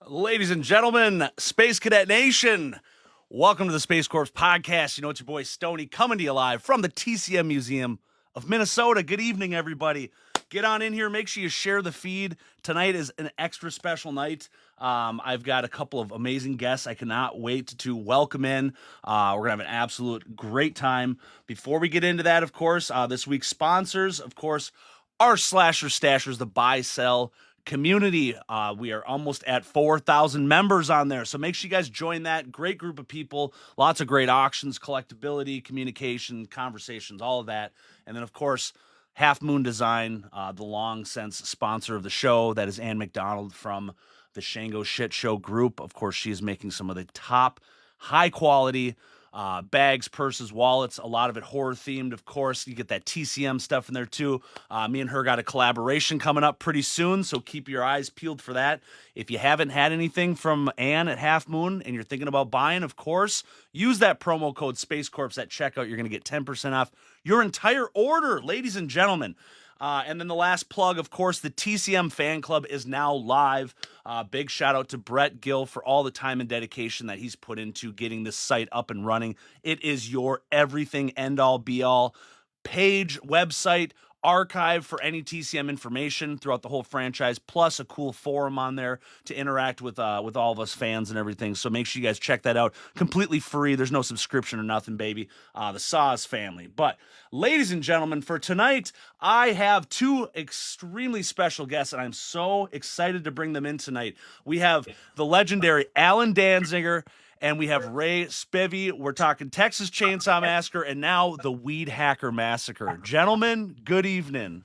Ladies and gentlemen, Space Cadet Nation, welcome to the Space Corps podcast. You know, it's your boy Stoney coming to you live from the TCM Museum of Minnesota. Good evening, everybody. Get on in here. Make sure you share the feed. Tonight is an extra special night. I've got a couple of amazing guests I cannot wait to welcome in. We're going to have an absolute great time. Before we get into that, of course, this week's sponsors, of course, our Slasher Stashers, the buy-sell community. We are almost at 4,000 members on there, so make sure you guys join that. Great group of people, lots of great auctions, collectability, communication, conversations, all of that. And then, of course, Half Moon Design, the long since sponsor of the show. That is Ann McDonald from the Shango Shit Show group. Of course, she is making some of the top high quality bags, purses, wallets, a lot of it horror themed. Of course, you get that TCM stuff in there too. Me and her got a collaboration coming up pretty soon, so keep your eyes peeled for that. If you haven't had anything from Ann at Half Moon and you're thinking about buying, of course, use that promo code Space Corps at checkout. You're going to get 10% off your entire order, ladies and gentlemen. And then the last plug, of course, the TCM Fan Club is now live. Big shout out to Brett Gill for all the time and dedication that he's put into getting this site up and running. It is your everything, end all, be all page, website, archive for any TCM information throughout the whole franchise, plus a cool forum on there to interact with all of us fans and everything. So make sure you guys check that out. Completely free. There's no subscription or nothing, baby. The Saws family. But ladies and gentlemen, for tonight, I have two extremely special guests, and I'm so excited to bring them in tonight. We have the legendary Alan Danziger, and we have Ray Spivey. We're talking Texas Chainsaw Massacre, and now the Weedhacker Massacre. Gentlemen, good evening.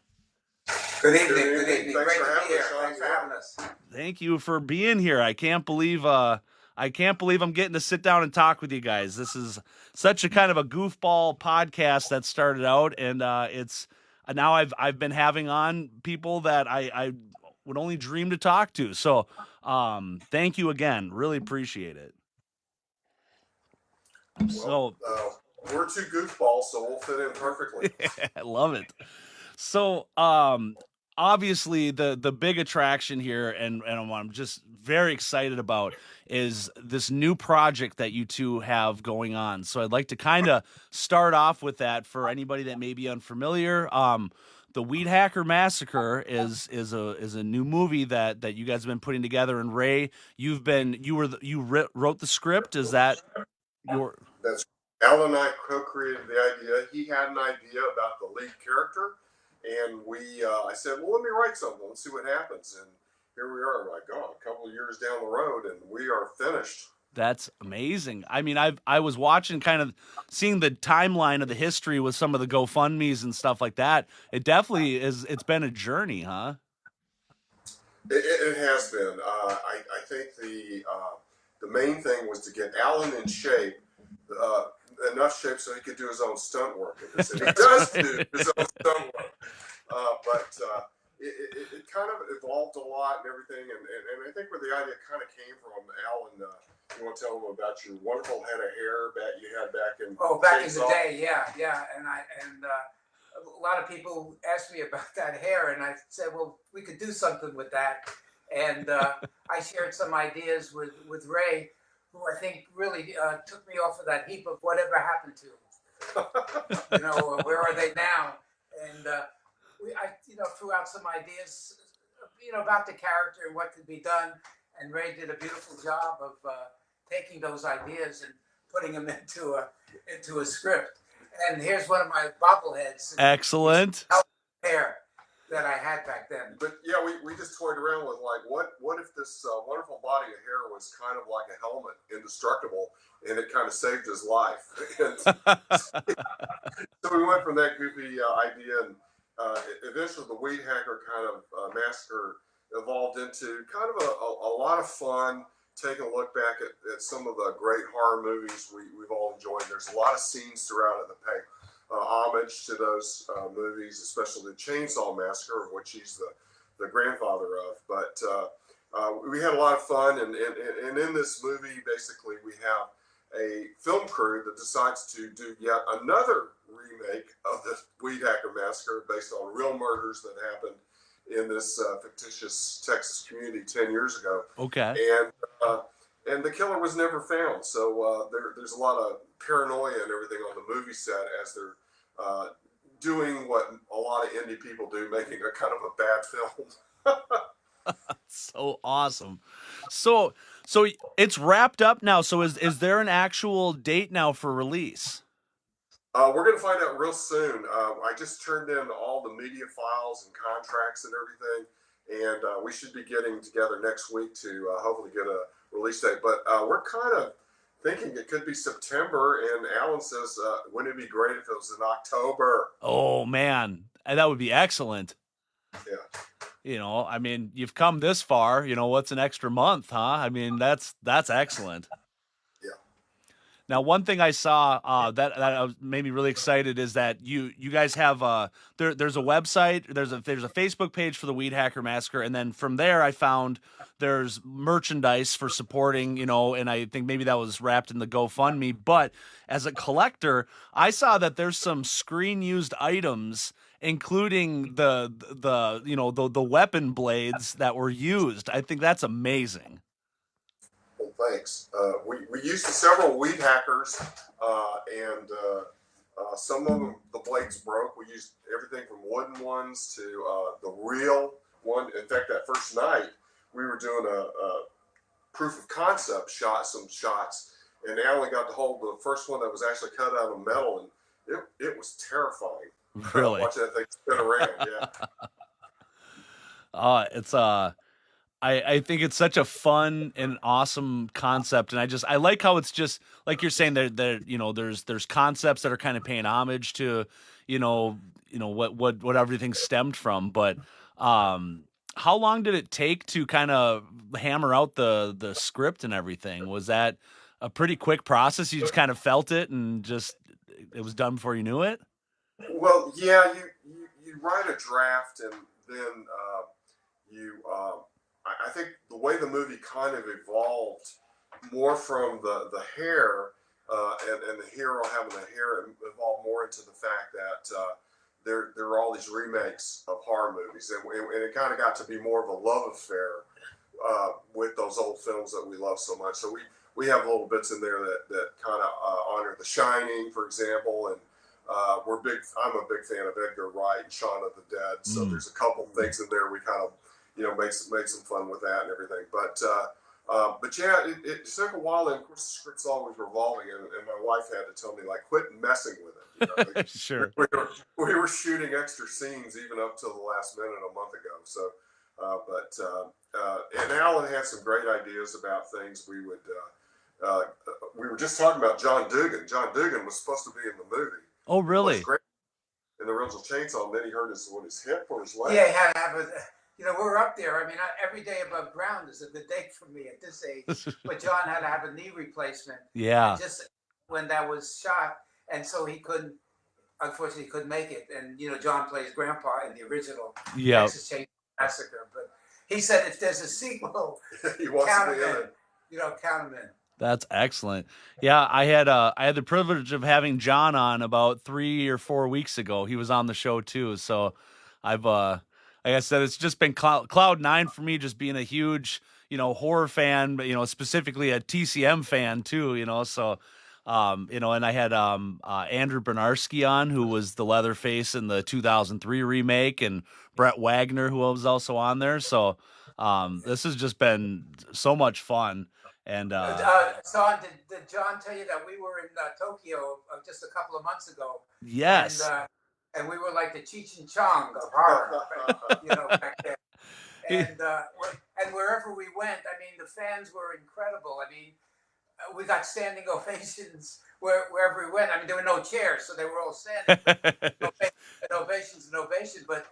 Good evening. Good evening. Great to be here. Thanks for having us. Thank you for being here. I can't believe I'm getting to sit down and talk with you guys. This is such a kind of a goofball podcast that started out, and it's now I've been having on people that I would only dream to talk to. So thank you again. Really appreciate it. Well, we're two goofballs, so we'll fit in perfectly. I love it. So, obviously, the big attraction here, and I'm just very excited about, is this new project that you two have going on. So, I'd like to kind of start off with that for anybody that may be unfamiliar. The Weedhacker Massacre is a new movie that you guys have been putting together. And Ray, you wrote the script. Is that your? That's Al and I co-created the idea. He had an idea about the lead character, and I said, well, let me write something. Let's see what happens. And here we are, like, a couple of years down the road, and we are finished. That's amazing. I mean, I was watching, kind of seeing the timeline of the history with some of the GoFundMes and stuff like that. It definitely is. It's been a journey, huh? It has been. I think the main thing was to get Alan in shape, enough shape so he could do his own stunt work. And he does do his own stunt work. But it kind of evolved a lot and everything. And I think where the idea kind of came from, Alan, you want to tell them about your wonderful head of hair that you had back in back in the day, yeah. And a lot of people asked me about that hair, and I said, well, we could do something with that. And I shared some ideas with Ray, who I think really took me off of that heap of whatever happened to them. Where are they now? And I threw out some ideas, about the character and what could be done. And Ray did a beautiful job of taking those ideas and putting them into a script. And here's one of my bobbleheads. Excellent. Hair that I had back then. But yeah, we just toyed around with, like, what if this wonderful body of hair was kind of like a helmet, indestructible, and it kind of saved his life. And so we went from that goofy idea, and eventually the Weedhacker kind of massacre evolved into kind of a lot of fun, taking a look back at some of the great horror movies we've all enjoyed. There's a lot of scenes throughout it that pay homage to those movies, especially the Chainsaw Massacre, of which he's the grandfather of. But we had a lot of fun, and in this movie, basically, we have a film crew that decides to do yet another remake of the Weedhacker Massacre based on real murders that happened in this fictitious Texas community 10 years ago. Okay. And the killer was never found. So there's a lot of paranoia and everything on the movie set as they're doing what a lot of indie people do, making a kind of a bad film. So awesome. So it's wrapped up now. So is there an actual date now for release? We're going to find out real soon. I just turned in all the media files and contracts and everything, and we should be getting together next week to hopefully get a release date. But we're kind of thinking it could be September, and Alan says, wouldn't it be great if it was in October? Oh, man. That would be excellent. Yeah. You know, I mean, you've come this far. You know, what's an extra month, huh? I mean, that's excellent. Yeah. Now, one thing I saw that made me really excited is that you guys have there's a website, there's a Facebook page for the Weedhacker Massacre, and then from there I found there's merchandise for supporting, you know, and I think maybe that was wrapped in the GoFundMe. But as a collector, I saw that there's some screen used items, including the weapon blades that were used. I think that's amazing. Well, thanks. We used several weed hackers, and some of them, the blades broke. We used everything from wooden ones to the real one. In fact, that first night, we were doing a proof of concept some shots, and Alan got to hold the first one that was actually cut out of metal, and it was terrifying. Really? Watching that thing spin around, yeah. It's I think it's such a fun and awesome concept, and I like how it's just like you're saying there you know there's concepts that are kind of paying homage to you know what everything stemmed from. But how long did it take to kind of hammer out the script and everything? Was that a pretty quick process? You just kind of felt it and just it was done before you knew it? Well, yeah, you write a draft, and then I think the way the movie kind of evolved more from the hair and the hero having the hair evolved more into the fact that there are all these remakes of horror movies, and it kind of got to be more of a love affair with those old films that we love so much. So we have little bits in there that kind of honor The Shining, for example, and I'm a big fan of Edgar Wright and Shaun of the Dead. So there's a couple things in there we kind of make some fun with that and everything. But yeah, it took a while, and of course the script's always revolving, and my wife had to tell me, like, quit messing with it. Like, Sure. We were shooting extra scenes even up till the last minute a month ago. So, and Alan had some great ideas about things. We were just talking about John Dugan. John Dugan was supposed to be in the movie. Oh, really? In the original Chainsaw, and then he hurt his hip or his leg. Yeah, he had to have we're up there. I mean, every day above ground is a good day for me at this age. But John had to have a knee replacement. Yeah. Just when that was shot, and so unfortunately, he couldn't make it. And John plays Grandpa in the original Texas Chainsaw Massacre. But he said if there's a sequel, he wants count to be him in in. it. Count him in. That's excellent. Yeah, I had the privilege of having John on about 3 or 4 weeks ago. He was on the show too. So I've like I said, it's just been cloud nine for me, just being a huge, horror fan, but, specifically a TCM fan too, so, and I had, Andrew Bernarski on, who was the Leatherface in the 2003 remake, and Brett Wagner, who was also on there. So, this has just been so much fun. And, Son, did John tell you that we were in Tokyo just a couple of months ago? Yes. And we were like the Cheech and Chong of horror, back then. And wherever we went, I mean, the fans were incredible. I mean, we got standing ovations wherever we went. I mean, there were no chairs, so they were all standing. Ovations. information, but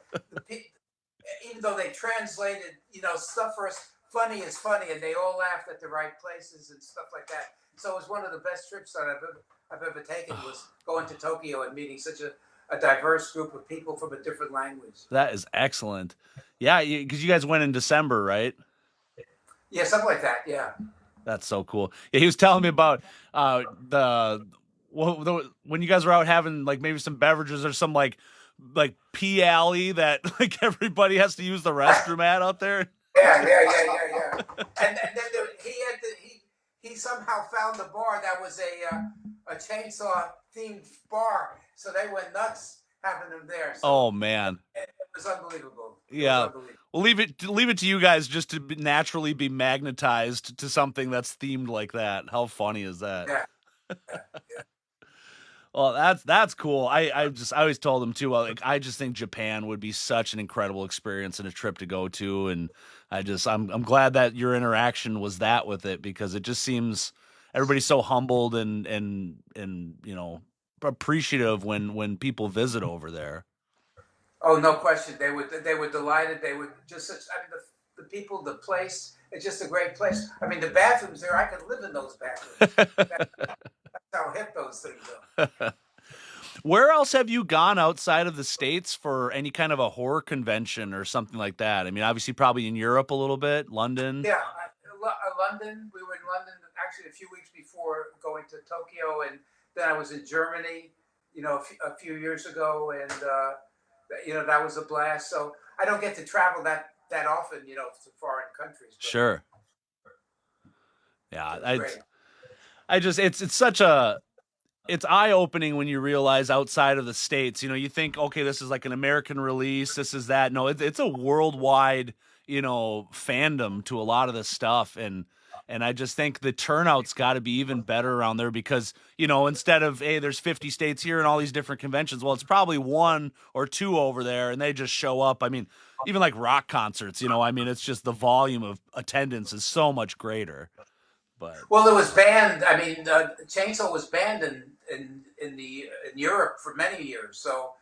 even though they translated, stuff for us, funny is funny, and they all laughed at the right places and stuff like that. So it was one of the best trips that I've ever taken, was going to Tokyo and meeting such a diverse group of people from a different language. That is excellent. Yeah, because you guys went in December, right? Yeah, something like that. Yeah. That's so cool. Yeah, he was telling me about when you guys were out having like maybe some beverages or some like pee alley that like everybody has to use the restroom at out there. Yeah. And then he somehow found the bar that was a chainsaw themed bar, so they went nuts having them there. So oh man, it was unbelievable. Yeah. We'll leave it to you guys just to naturally be magnetized to something that's themed like that. How funny is that? Yeah. Well, that's cool. I always told them too. Like, I just think Japan would be such an incredible experience and a trip to go to, and I'm glad that your interaction was that with it, because it just seems everybody's so humbled and appreciative when people visit over there. Oh, no question. They were delighted. They were just such. I mean, the people, the place. It's just a great place. I mean, the bathrooms there. I could live in those bathrooms. That's how hip those things are. Where else have you gone outside of the States for any kind of a horror convention or something like that? I mean, obviously, probably in Europe a little bit, London. Yeah, London. We were in London actually a few weeks before going to Tokyo, and then I was in Germany, a few years ago, and that was a blast. So I don't get to travel that often, to foreign countries. Sure. Yeah, it's eye-opening when you realize outside of the States, you think, okay, this is like an American release, this is that. No, it's a worldwide, fandom to a lot of this stuff, and I just think the turnout's got to be even better around there, because, instead of, hey, there's 50 states here and all these different conventions, well, it's probably 1 or 2 over there, and they just show up. I mean, even like rock concerts, it's just the volume of attendance is so much greater. But well, it was banned. I mean, Chainsaw was banned in Europe for many years. So,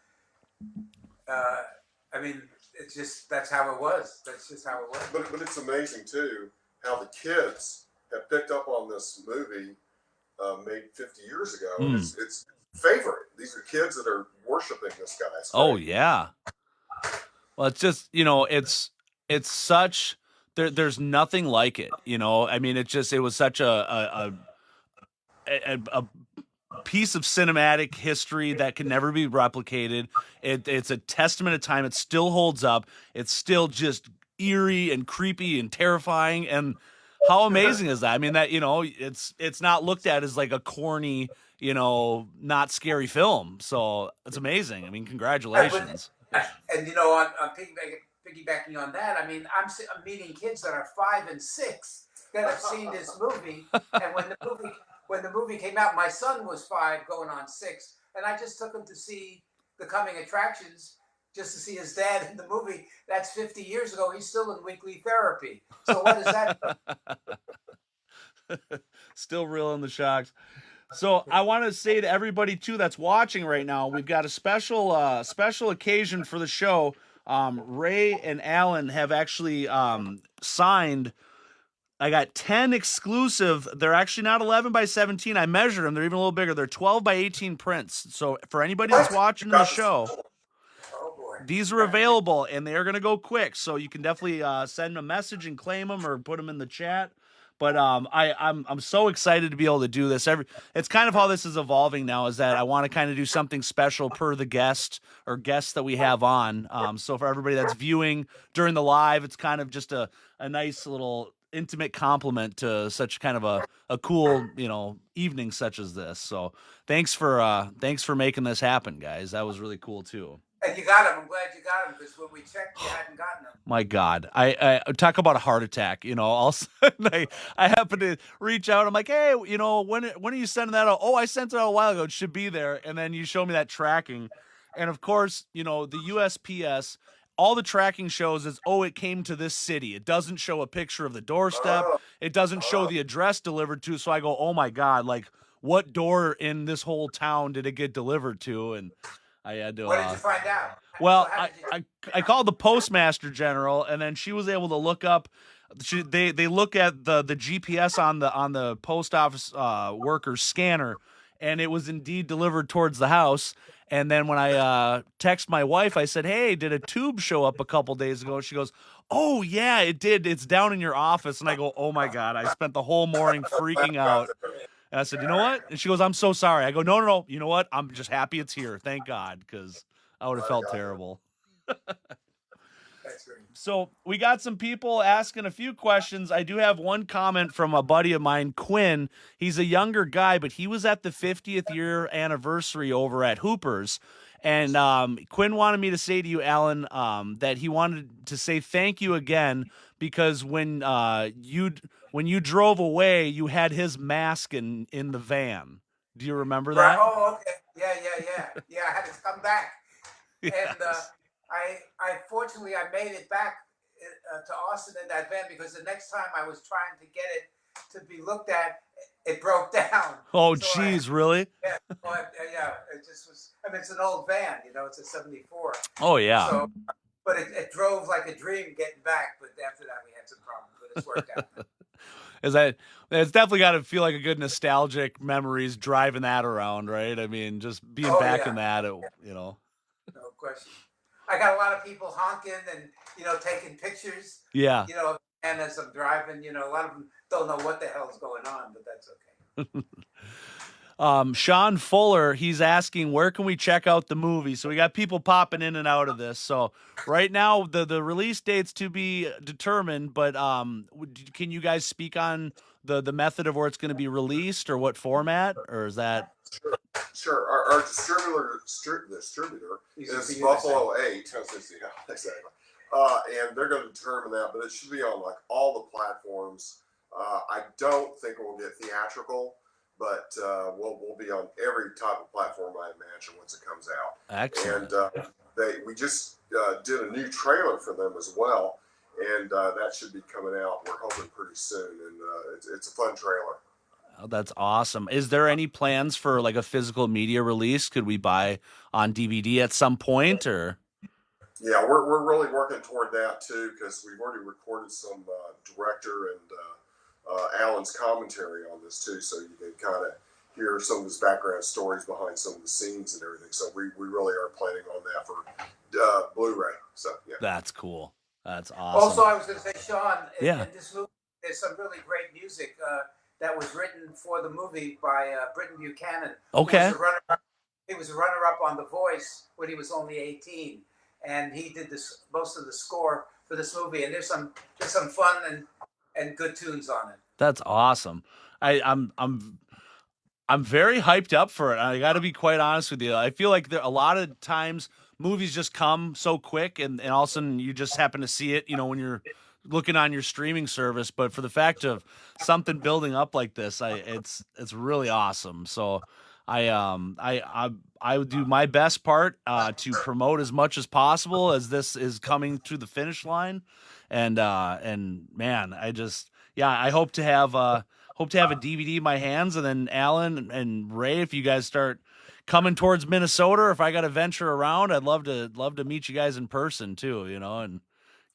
I mean, it's just that's how it was. That's just how it was. But it's amazing too how the kids have picked up on this movie made 50 years ago. It's favorite. These are kids that are worshiping this guy. Oh yeah. Well, it's just it's such. There's nothing like it, I mean, it was such a piece of cinematic history that can never be replicated. It's a testament of time. It still holds up. It's still just eerie and creepy and terrifying. And how amazing is that? I mean, that it's not looked at as like a corny, not scary film. So it's amazing. I mean, congratulations. And on piggybacking on that, I mean, I'm meeting kids that are 5 and 6 that have seen this movie, and when the movie came out, my son was 5 going on 6, and I just took him to see the coming attractions just to see his dad in the movie. That's 50 years ago. He's still in weekly therapy. So what is that? Still reeling the shocks. So I want to say to everybody too that's watching right now, we've got a special occasion for the show. Ray and Alan have actually signed. I got 10 exclusive. They're actually not 11 by 17. I measured them. They're even a little bigger. They're 12 by 18 prints. So for anybody that's watching the show, these are available and they are going to go quick. So you can definitely send them a message and claim them or put them in the chat. But I'm so excited to be able to do this. It's kind of how this is evolving now, is that I want to kind of do something special per the guest or guests that we have on. So for everybody that's viewing during the live, it's kind of just a nice little intimate compliment to such kind of a cool, evening such as this. So thanks for making this happen, guys. That was really cool too. And you got them. I'm glad you got them, because when we checked, you hadn't gotten them. My God, I talk about a heart attack. All of a sudden I happen to reach out. I'm like, hey, when are you sending that out? Oh, I sent it out a while ago. It should be there. And then you show me that tracking, and of course, the USPS. All the tracking shows is, it came to this city. It doesn't show a picture of the doorstep. It doesn't show the address delivered to. So I go, oh my God, like what door in this whole town did it get delivered to? And I had to. What did you find out? Well, So how did you- I called the postmaster general, and then she was able to look up. They look at the GPS on the post office worker's scanner, and it was indeed delivered towards the house. And then when I text my wife, I said, "Hey, did a tube show up a couple days ago?" She goes, "Oh yeah, it did. It's down in your office." And I go, "Oh my god!" I spent the whole morning freaking out. And I said, "You know what?" And she goes, "I'm so sorry." I go, "No, no, no. You know what? I'm just happy it's here. Thank God, because I would have felt terrible." That's great. So we got some people asking a few questions. I do have one comment from a buddy of mine, Quinn. He's a younger guy, but he was at the 50th year anniversary over at Hooper's. And Quinn wanted me to say to you, Alan, that he wanted to say thank you again because when you drove away, you had his mask in the van. Do you remember Right. that? Oh, okay. Yeah. I had to come back, Yes. and I fortunately I made it back to Austin in that van because the next time I was trying to get it to be looked at, it broke down. Oh, So geez, really? yeah, it just was. I mean, it's an old van, it's a '74. Oh, yeah. So, but it drove like a dream getting back. But after that, we had some problems, but it's worked out. It's definitely got to feel like a good nostalgic memories driving that around, right? I mean, just being back in that, No question. I got a lot of people honking and taking pictures. Yeah. And as I'm driving, a lot of them don't know what the hell's going on, but that's okay. Sean Fuller, he's asking where can we check out the movie? So we got people popping in and out of this. So right now the release date's to be determined, but can you guys speak on the method of where it's going to be released or what format, or is that? Sure. Our distributor is Buffalo 8. Exactly. And they're going to determine that, but it should be on like all the platforms. I don't think we'll get theatrical, but we'll be on every type of platform I imagine once it comes out. Excellent. And we just did a new trailer for them as well, and that should be coming out. We're hoping pretty soon, and it's a fun trailer. Oh, that's awesome. Is there any plans for like a physical media release? Could we buy on DVD at some point, or? Yeah, we're really working toward that too because we've already recorded some director and Alan's commentary on this too, so you can kind of hear some of his background stories behind some of the scenes and everything. So we really are planning on that for Blu-ray. So yeah, That's cool. That's awesome. Also, I was going to say, Sean, in this movie, there's some really great music that was written for the movie by Britton Buchanan. Okay. He was a runner-up on The Voice when he was only 18, and he did most of the score for this movie. And there's some fun and good tunes on it. That's awesome. I'm very hyped up for it. I got to be quite honest with you. I feel like a lot of times movies just come so quick, and all of a sudden you just happen to see it, when you're looking on your streaming service. But for the fact of something building up like this, it's really awesome. So I would do my best part to promote as much as possible as this is coming to the finish line, and man, I hope to have a DVD in my hands, and then Alan and Ray, if you guys start coming towards Minnesota, or if I got to venture around, I'd love to meet you guys in person too, and.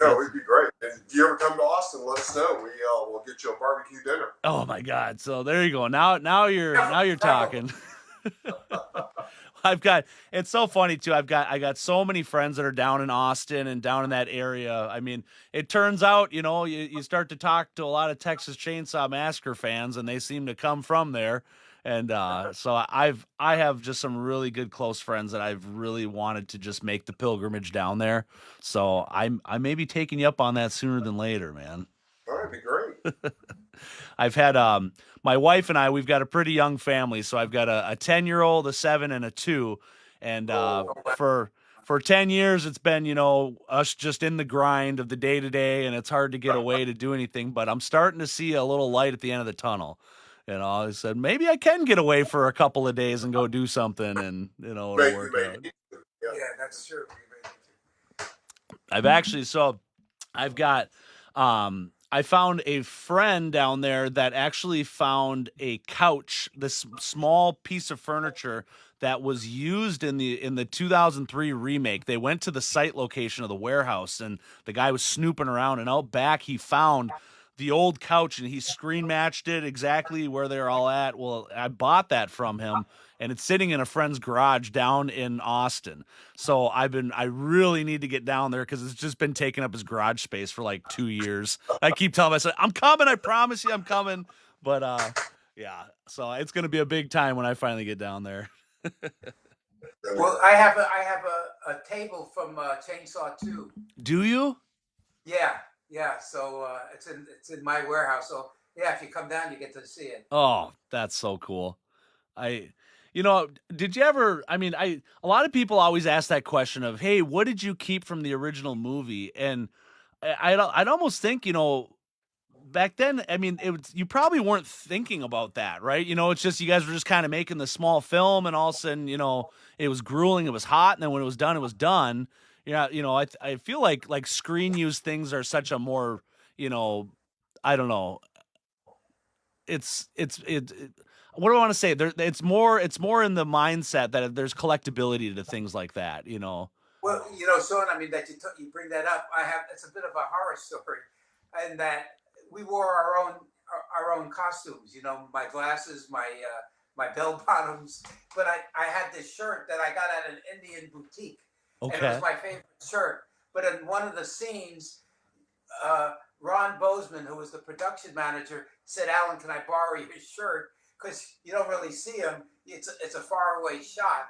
No, it'd be great. And if you ever come to Austin, let us know. We'll get you a barbecue dinner. Oh my God! So there you go. Now you're talking. It's so funny too. I got so many friends that are down in Austin and down in that area. I mean, it turns out, you start to talk to a lot of Texas Chainsaw Massacre fans, and they seem to come from there. And so I have just some really good close friends that I've really wanted to just make the pilgrimage down there. So I may be taking you up on that sooner than later, man. All right, be great. I've had my wife and we've got a pretty young family, so I've got a 10-year-old, a 7, and a 2, and for 10 years it's been us just in the grind of the day to day, and it's hard to get away to do anything. But I'm starting to see a little light at the end of the tunnel. I said maybe I can get away for a couple of days and go do something, and it'll work out. Yeah, that's true. I found a friend down there that actually found a couch, this small piece of furniture that was used in the 2003 remake. They went to the site location of the warehouse, and the guy was snooping around, and out back he found the old couch, and he screen matched it exactly where they're all at. Well, I bought that from him, and it's sitting in a friend's garage down in Austin. So I really need to get down there because it's just been taking up his garage space for like 2 years. I keep telling myself, I'm coming. I promise you I'm coming. But yeah, so it's going to be a big time when I finally get down there. Well, I have a table from Chainsaw 2. Do you? Yeah. So it's in my warehouse. So yeah, if you come down, you get to see it. Oh, that's so cool. Did you ever? I mean, a lot of people always ask that question of, "Hey, what did you keep from the original movie?" And I'd almost think, back then, I mean, you probably weren't thinking about that, right? It's just you guys were just kind of making the small film, and all of a sudden, it was grueling, it was hot, and then when it was done, it was done. Yeah, I feel like screen use things are such a more, I don't know. It's what do I want to say? It's more in the mindset that there's collectability to things like that, Well, Sean, I mean that you bring that up. It's a bit of a horror story, and that we wore our own costumes. My glasses, my bell bottoms. But I had this shirt that I got at an Indian boutique. Okay. And it was my favorite shirt. But in one of the scenes, Ron Bozeman, who was the production manager, said, "Alan, can I borrow your shirt? Because you don't really see him. It's a faraway shot.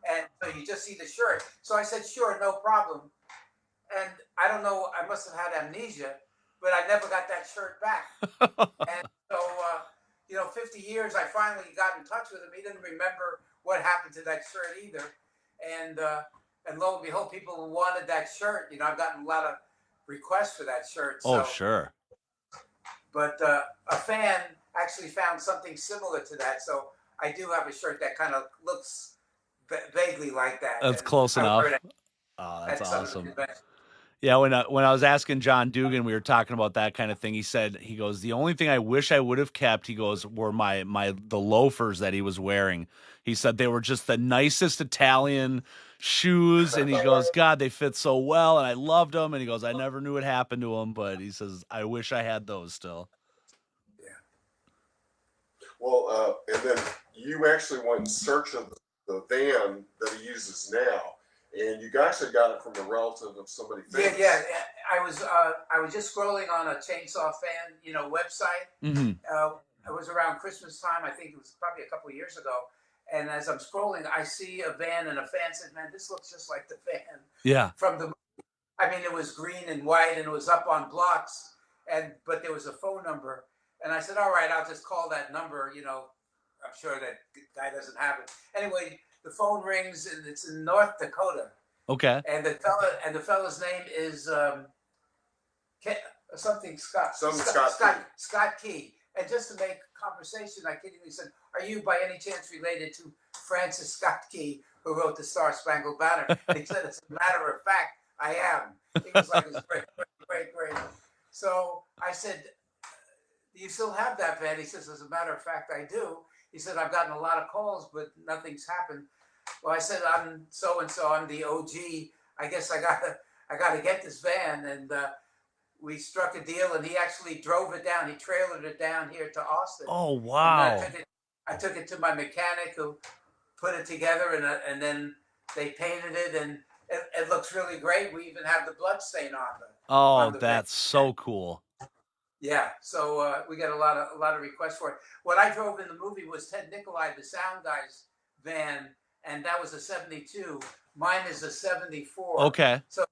And so you just see the shirt." So I said, "Sure, no problem." And I don't know, I must have had amnesia, but I never got that shirt back. And so, 50 years, I finally got in touch with him. He didn't remember what happened to that shirt either. And lo and behold, people who wanted that shirt, I've gotten a lot of requests for that shirt. So, oh, sure. But a fan actually found something similar to that. So I do have a shirt that kind of looks vaguely like that. That's close enough. Oh, that's awesome. Yeah, when I was asking John Dugan, we were talking about that kind of thing. He goes, the only thing I wish I would have kept, he goes, were the loafers that he was wearing. He said they were just the nicest Italian shoes, and he goes, God, they fit so well, and I loved them. And he goes, I never knew what happened to them, but he says, I wish I had those still. Yeah. Well, and then you actually went in search of the van that he uses now. And you guys had got it from a relative of somebody famous. Yeah. I was just scrolling on a Chainsaw Fan, website. Mm-hmm. It was around Christmas time. I think it was probably a couple of years ago. And as I'm scrolling, I see a van, and a fan said, "Man, this looks just like the van." Yeah. From the movie. I mean, it was green and white, and it was up on blocks, but there was a phone number. And I said, "All right, I'll just call that number." I'm sure that guy doesn't have it. Anyway, the phone rings, and it's in North Dakota. Okay. And the fella's name is something Scott. Scott Key. And just to make conversation, I kiddingly said, "Are you by any chance related to Francis Scott Key, who wrote the Star Spangled Banner?" And he said, "As a matter of fact, I am." He was like, "It's great." So I said, "Do you still have that van?" He says, "As a matter of fact, I do." He said, "I've gotten a lot of calls, but nothing's happened." Well, I said, "I'm so-and-so. I'm the OG. I guess I gotta get this van." And we struck a deal, and he actually drove it down. He trailered it down here to Austin. Oh, wow. I took it to my mechanic, who put it together, and then they painted it, and it looks really great. We even have the blood stain on the that's so cool. Yeah, so we got a lot of requests for it. What I drove in the movie was Ted Nicolai, the sound guy's van, and that was a 72. Mine is a 74. Okay. So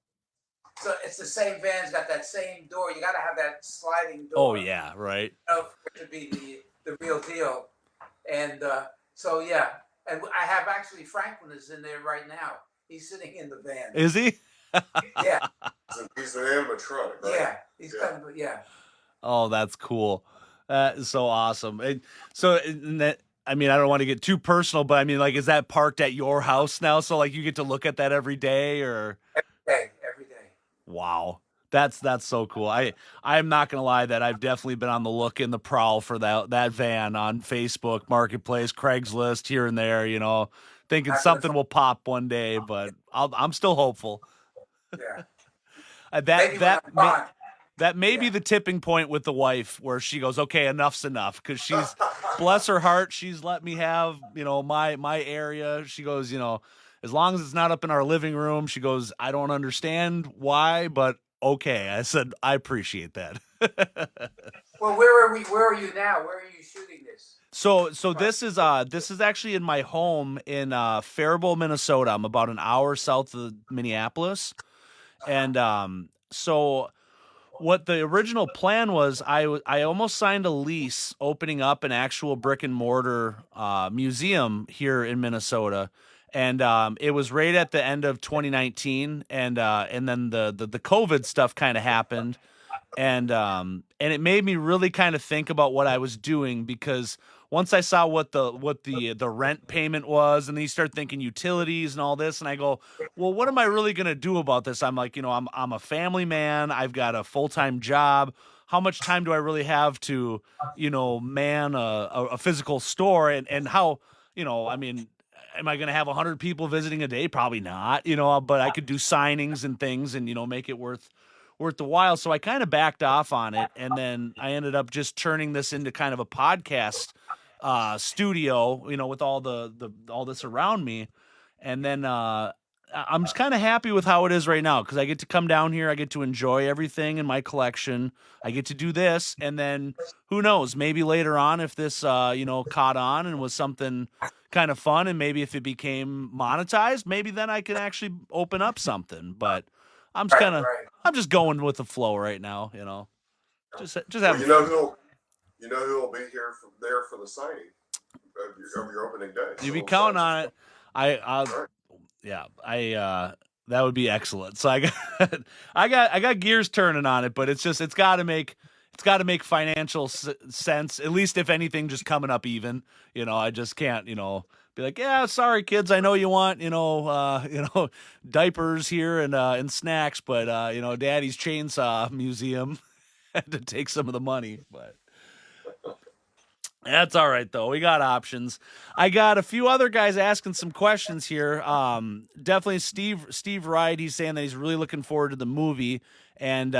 it's the same van. It's got that same door. You got to have that sliding door. Oh, yeah, right. For it to be the real deal. And so, yeah. And I have actually Franklin is in there right now. He's sitting in the van. Is he? Yeah. He's an animatronic, right? Yeah. He's coming, yeah. Oh, that's cool. So awesome. I mean, I don't want to get too personal, but I mean, like, is that parked at your house now? So, like, you get to look at that every day, or? Every day. Wow. That's so cool. I'm not going to lie that I've definitely been on the look and the prowl for that van on Facebook Marketplace, Craigslist, here and there, thinking something will pop one day, but I'm still hopeful. Yeah. That may be the tipping point with the wife where she goes, okay, enough's enough. Cause she's, bless her heart, she's let me have, my area. She goes, as long as it's not up in our living room, she goes, I don't understand why, but okay. I said, I appreciate that. Well, where are you now? Where are you shooting this? So this is actually in my home in Faribault, Minnesota. I'm about an hour south of Minneapolis. And so what the original plan was, I almost signed a lease opening up an actual brick and mortar museum here in Minnesota, and it was right at the end of 2019, and then the COVID stuff kind of happened, and it made me really kind of think about what I was doing, because once I saw what the rent payment was, and then you start thinking utilities and all this, and I go, well, what am I really gonna do about this? I'm like, I'm a family man. I've got a full-time job. How much time do I really have to, man a physical store, and how, I mean, am I gonna have 100 people visiting a day? Probably not, but I could do signings and things, and make it worth the while. So I kind of backed off on it, and then I ended up just turning this into kind of a podcast studio, with all all this around me. And then I'm just kind of happy with how it is right now, because I get to come down here, I get to enjoy everything in my collection, I get to do this, and then who knows, maybe later on, if this caught on and was something kind of fun, and maybe if it became monetized, maybe then I could actually open up something. But I'm just I'm just going with the flow right now, just having fun. You know who will be there for the signing of your opening day. You be counting on it. That would be excellent. So I got gears turning on it, but it's got to make financial sense. At least if anything, just coming up even. I just can't be like, yeah, sorry kids, I know you want diapers here and snacks, but Daddy's Chainsaw Museum had to take some of the money, but. That's all right, though. We got options. I got a few other guys asking some questions here. Definitely Steve Wright. He's saying that he's really looking forward to the movie. And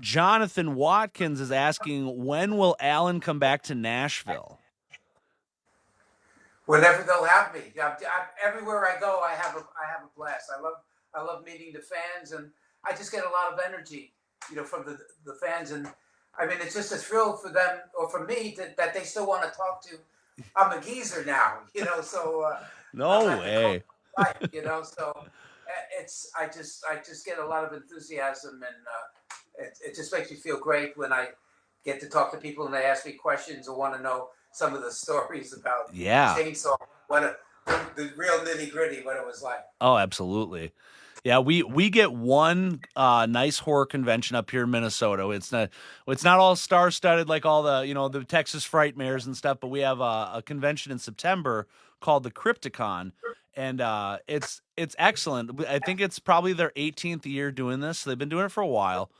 Jonathan Watkins is asking, when will Alan come back to Nashville? Whenever they'll have me. Everywhere I go, I have a blast. I love meeting the fans, and I just get a lot of energy, from the fans. And I mean, it's just a thrill for them, or for me, that they still want to talk to. I'm a geezer now, so. No way. So I just get a lot of enthusiasm, and it just makes me feel great when I get to talk to people and they ask me questions or want to know some of the stories about Chainsaw, the real nitty gritty, what it was like. Oh, absolutely. Yeah, we get one nice horror convention up here in Minnesota. It's not all star-studded like all the the Texas Frightmares and stuff, but we have a convention in September called the Crypticon, and it's excellent. I think it's probably their 18th year doing this. So they've been doing it for a while,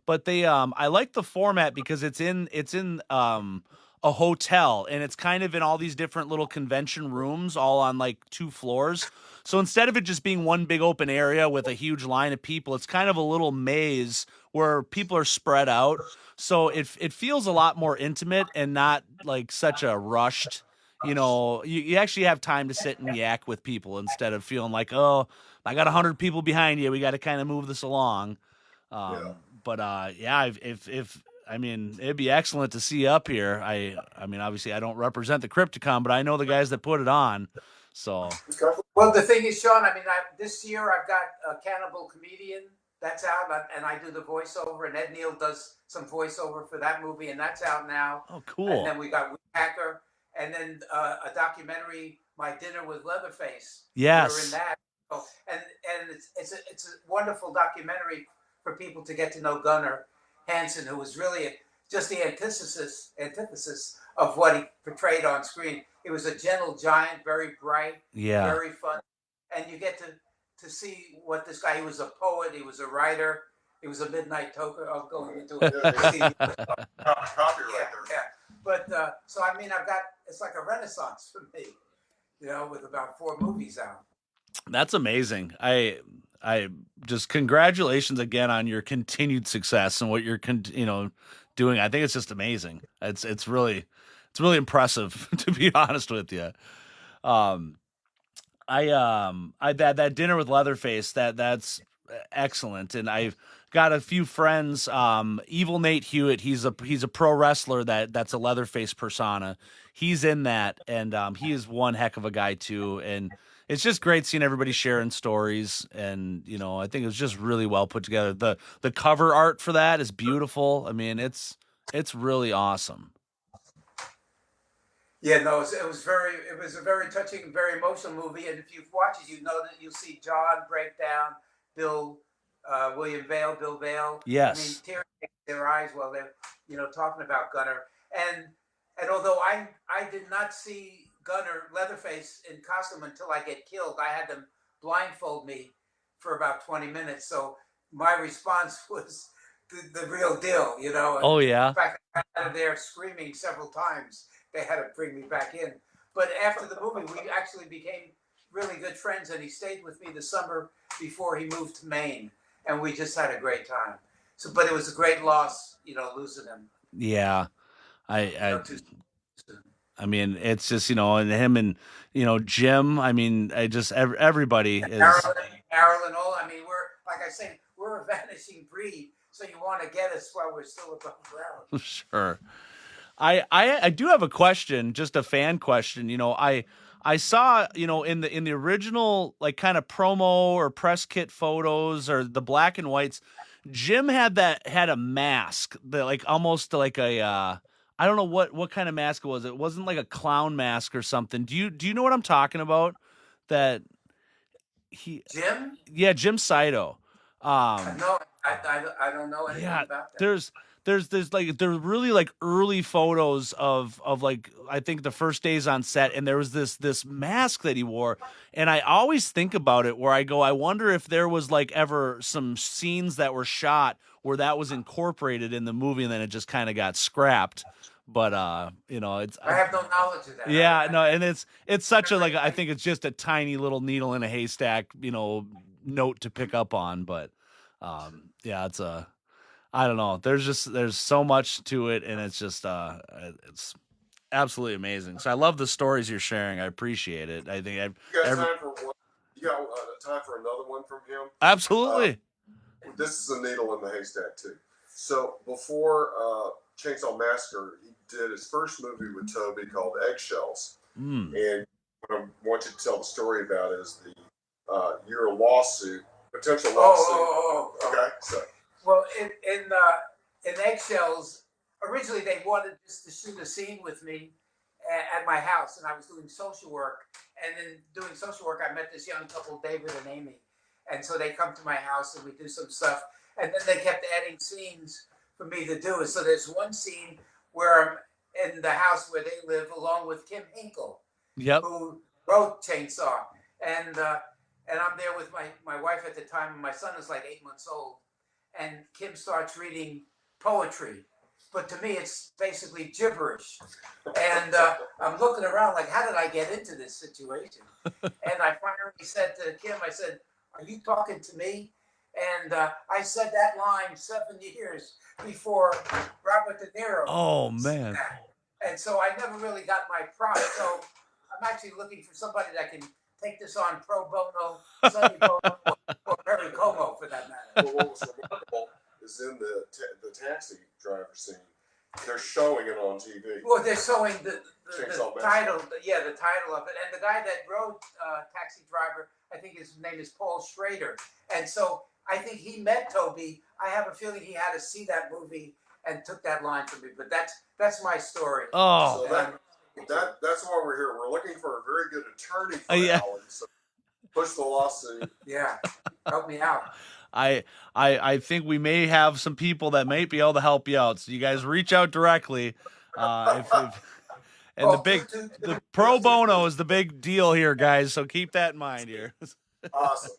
but they I like the format because it's in a hotel, and it's kind of in all these different little convention rooms, all on like 2 floors. So instead of it just being one big open area with a huge line of people, it's kind of a little maze where people are spread out. So it feels a lot more intimate and not like such a rushed, you actually have time to sit and yak with people instead of feeling like, oh, I got 100 people behind you, we got to kind of move this along. But if I mean, it'd be excellent to see up here. I mean, obviously I don't represent the Crypticon, but I know the guys that put it on. So. Well, the thing is, Sean, I mean, this year I've got a Cannibal Comedian that's out, and I do the voiceover, and Ed Neal does some voiceover for that movie, and that's out now. Oh, cool. And then we got Weedhacker, and then a documentary, My Dinner with Leatherface. Yes. We're in that. So, and it's a wonderful documentary for people to get to know Gunnar Hansen, who was really just the antithesis of what he portrayed on screen. He was a gentle giant, very bright, very fun, and you get to see what this guy. He was a poet, he was a writer, he was a midnight toker. I'll go into it. Copyright. Yeah. But so I mean, it's like a renaissance for me. with about 4 movies out. That's amazing. I just congratulations again on your continued success and what you're doing. I think it's just amazing. It's really impressive to be honest with you. Um, I that dinner with Leatherface, that's excellent, and I've got a few friends. Evil Nate Hewitt, he's a pro wrestler that's a Leatherface persona. He's in that, and he is one heck of a guy too. And it's just great seeing everybody sharing stories, and I think it was just really well put together. The cover art for that is beautiful. I mean, it's really awesome. Yeah, no, it was a very touching, very emotional movie. And if you've watched it, you know that you'll see John break down, Bill Bill Vale. Yes. I mean, tears in their eyes while they're talking about Gunner. And although I did not see Gunner Leatherface in costume until I get killed, I had them blindfold me for about 20 minutes. So my response was the real deal, Oh yeah. In fact, I got out of there screaming several times. They had to bring me back in. But after the movie, we actually became really good friends, and he stayed with me the summer before he moved to Maine, and we just had a great time. So, but it was a great loss, losing him. Yeah, I mean, it's just and him and Jim. I mean, I just everybody is Marilyn, all. I mean, like I say, we're a vanishing breed. So you want to get us while we're still above ground. Sure. I do have a question, just a fan question. I saw, in the original like kind of promo or press kit photos or the black and whites, Jim had a mask that like almost like a I don't know what kind of mask it was. It wasn't like a clown mask or something. Do you know what I'm talking about? That Jim? Yeah, Jim Saito. No, I don't know anything about that. There's really like early photos of like I think the first days on set, and there was this mask that he wore, and I always think about it where I go, I wonder if there was like ever some scenes that were shot where that was incorporated in the movie and then it just kind of got scrapped. But it's I have no knowledge of that. Yeah, no, and it's such a like I think it's just a tiny little needle in a haystack, note to pick up on, but yeah, it's I don't know. There's so much to it, and it's just it's absolutely amazing. So I love the stories you're sharing. I appreciate it. I think you got time for one? You got time for another one from him? Absolutely. This is a needle in the haystack too. So before Chainsaw Massacre, he did his first movie with Toby called Eggshells, and what I want you to tell the story about is your potential lawsuit. Okay, so. Well, in Eggshells, originally they wanted just to shoot a scene with me at my house, and I was doing social work. And in doing social work, I met this young couple, David and Amy, and so they come to my house and we do some stuff. And then they kept adding scenes for me to do. So there's one scene where I'm in the house where they live, along with Kim Hinkle, who wrote Chainsaw, and I'm there with my wife at the time, and my son is like 8 months old. And Kim starts reading poetry, but to me it's basically gibberish. And I'm looking around like, how did I get into this situation? And I finally said to Kim, I said, "Are you talking to me?" And I said that line 7 years before Robert De Niro. Oh man! And so I never really got my props. So I'm actually looking for somebody that can take this on pro bono, Sonny Bono, or Perry Como for that matter. Well, what was remarkable is in the taxi driver scene, they're showing it on TV. Well, they're showing the title, the title of it. And the guy that wrote Taxi Driver, I think his name is Paul Schrader. And so I think he met Toby. I have a feeling he had to see that movie and took that line from me. But that's my story. Oh. So that's why we're here. We're looking for a very good attorney for Alan. So push the lawsuit. Yeah, help me out. I think we may have some people that might be able to help you out. So you guys reach out directly. The pro bono is the big deal here, guys. So keep that in mind here. Awesome.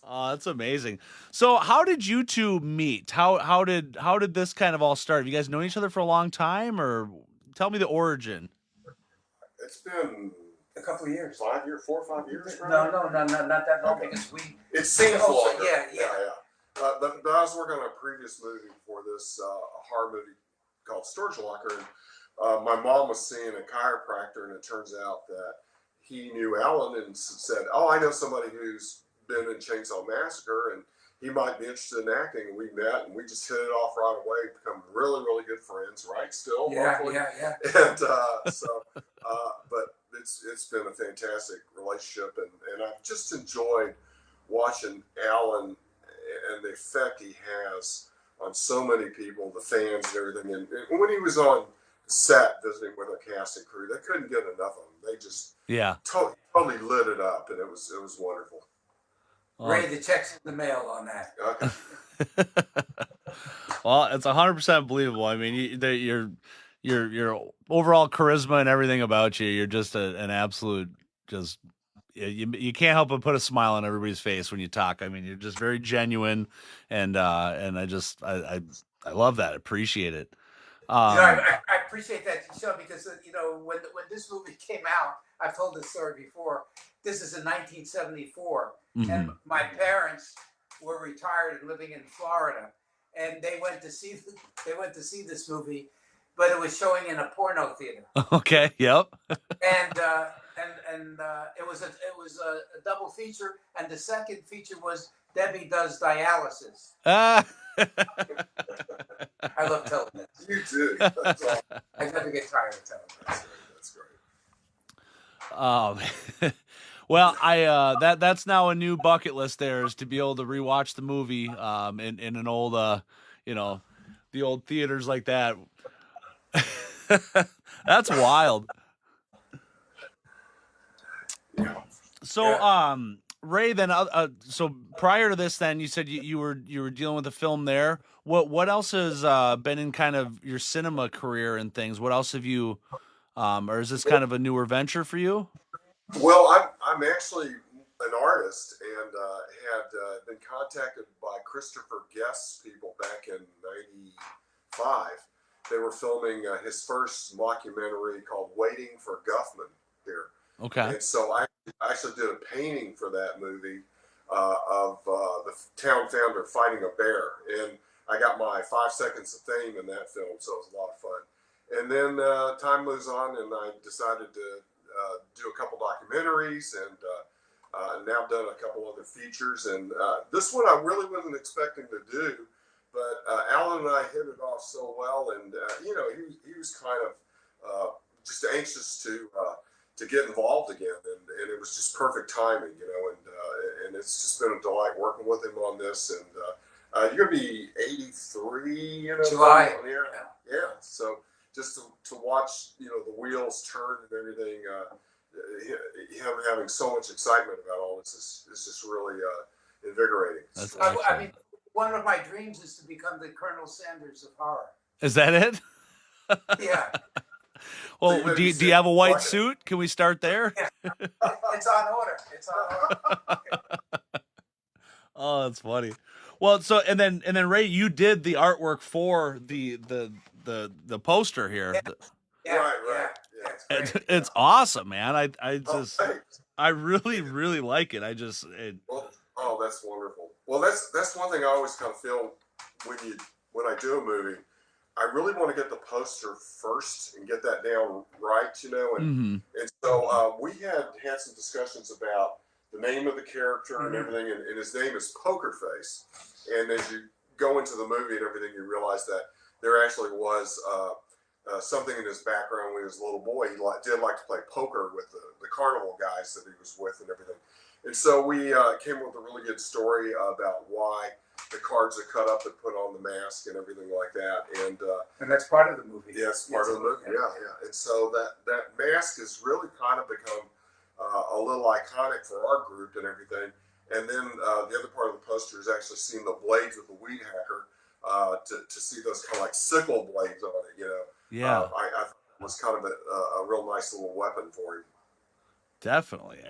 Oh, that's amazing. So how did you two meet? How did this kind of all start? Have you guys known each other for a long time, or tell me the origin? It's been been a couple of years. 5 years, 4 or 5 years. No, not that long Okay. because It seems also, longer. yeah. But I was working on a previous movie before this, a horror movie called Storage Locker, and my mom was seeing a chiropractor, and it turns out that he knew Alan and said, "Oh, I know somebody who's been in Chainsaw Massacre, and he might be interested in acting." And we met, and we just hit it off right away, become really, really good friends, right? Still, hopefully. Yeah. And but it's been a fantastic relationship, and I've just enjoyed watching Alan and the effect he has on so many people, the fans and everything. And when he was on set visiting with a cast and crew, they couldn't get enough of him. They just totally lit it up, and it was wonderful. Ray, the check's in the mail on that. Okay. Well, it's 100% believable. I mean, your overall charisma and everything about you, you're just an absolute just. You can't help but put a smile on everybody's face when you talk. I mean, you're just very genuine, and I love that. Appreciate it. I appreciate that, Sean, because when this movie came out, I've told this story before. This is in 1974, and my parents were retired and living in Florida, and they went to see this movie, but it was showing in a porno theater. Okay. Yep. And it was a double feature, and the second feature was Debbie Does Dialysis. I love telling this. You do. That's awesome. I never get tired of telling this. That's great. Well, that's now a new bucket list. There is to be able to rewatch the movie in an old the old theaters like that. That's wild. Yeah. So, Ray, then, so prior to this, then you said you were dealing with a film there. What else has been in kind of your cinema career and things? What else have you, or is this kind of a newer venture for you? Well, I'm actually an artist, and had been contacted by Christopher Guest's people back in '95. They were filming his first mockumentary called "Waiting for Guffman" here. Okay. And so I actually did a painting for that movie of the town founder fighting a bear, and I got my 5 seconds of fame in that film, so it was a lot of fun. And then time moves on, and I decided to do a couple documentaries, and now done a couple other features. And this one I really wasn't expecting to do, but Alan and I hit it off so well, and he was kind of just anxious to get involved again, and it was just perfect timing, and it's just been a delight working with him on this. And you're gonna be 83, July. Yeah. So just to watch, the wheels turn and everything, him having so much excitement about all this is just really invigorating. I mean, one of my dreams is to become the Colonel Sanders of horror. Is that it? Yeah. Well, So do you have a white suit? Can we start there? Yeah. It's on order. Oh, that's funny. Well, so and then Ray, you did the artwork for the poster here. Yeah. Right. Yeah. It's awesome, man. I really like it. Oh, that's wonderful. Well, that's one thing I always kind of feel when I do a movie. I really want to get the poster first and get that down right, and so we had some discussions about the name of the character and everything, and his name is Poker Face. And as you go into the movie and everything, you realize that there actually was something in his background when he was a little boy. He did like to play poker with the carnival guys that he was with and everything. And so we came up with a really good story about why the cards are cut up and put on the mask and everything like that. And that's part of the movie. Yes, part of the movie. Yeah. And so that mask has really kind of become a little iconic for our group and everything. And then the other part of the poster is actually seeing the blades of the Weedhacker to see those kind of like sickle blades on it. Yeah. I thought it was kind of a real nice little weapon for him. Definitely.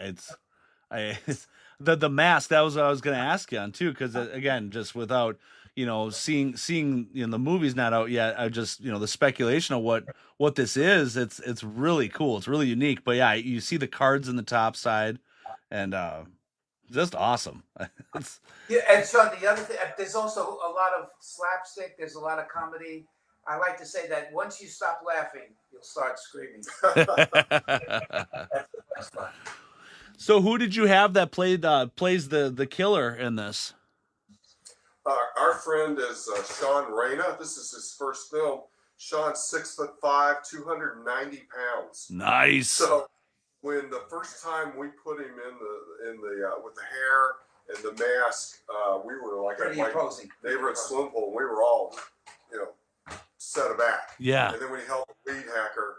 The mask, that was what I was going to ask you on too, because again, just without seeing the movie's not out yet. I just the speculation of what this is. It's really cool. It's really unique. But yeah, you see the cards in the top side, and just awesome. It's, Yeah, and Sean, the other thing, there's also a lot of slapstick. There's a lot of comedy. I like to say that once you stop laughing, you'll start screaming. That's the best part. So who did you have that plays the killer in this? Our friend is Sean Reyna. This is his first film. Sean's 6'5", 290 pounds. Nice. So when the first time we put him in the with the hair and the mask, we were like Pretty imposing. They were at Slim Pool, and we were all, set aback. Yeah. And then when he helped Weedhacker,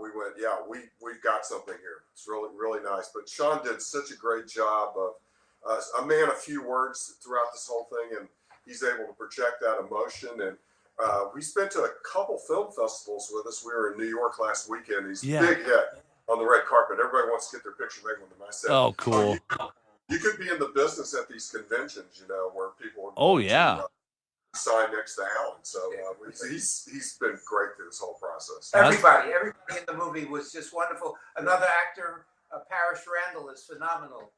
we went, yeah, we've got something here. It's really, really nice. But Sean did such a great job of a man of few words throughout this whole thing, and he's able to project that emotion. And we spent a couple film festivals with us. We were in New York last weekend. He's a big hit on the red carpet. Everybody wants to get their picture made with him. I said, oh, cool. You could be in the business at these conventions, where people are sign next to Alan. So he's been great through this whole process. Everybody in the movie was just wonderful. Another actor, Parrish Randall, is phenomenal.